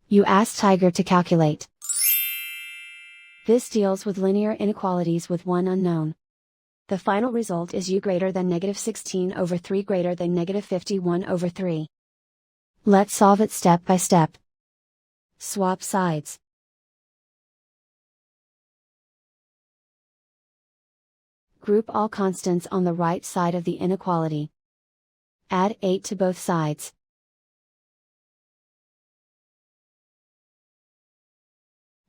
You ask Tiger to calculate. This deals with linear inequalities with one unknown. The final result is u greater than -16/3 greater than -51/3. Let's solve it step by step. Swap sides. Group all constants on the right side of the inequality. Add 8 to both sides.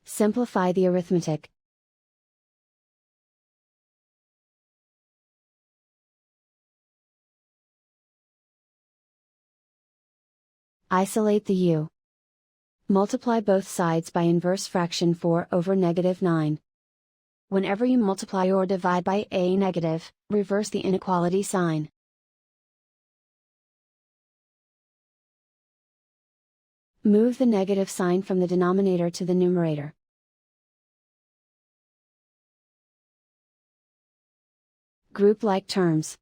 Simplify the arithmetic. Isolate the u. Multiply both sides by inverse fraction 4/9. Whenever you multiply or divide by a negative, reverse the inequality sign. Move the negative sign from the denominator to the numerator. Group like terms.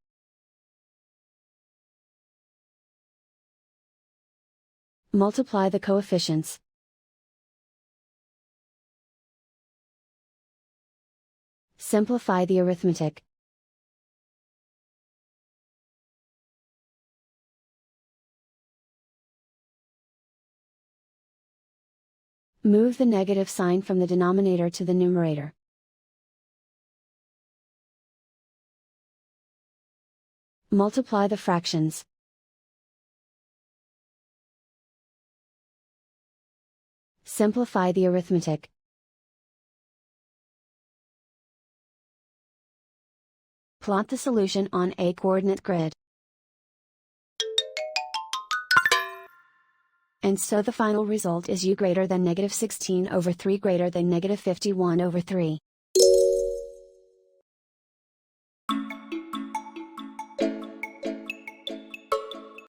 Multiply the coefficients. Simplify the arithmetic. Move the negative sign from the denominator to the numerator. Multiply the fractions. Simplify the arithmetic. Plot the solution on a coordinate grid. And so the final result is u greater than -16/3 greater than -51/3.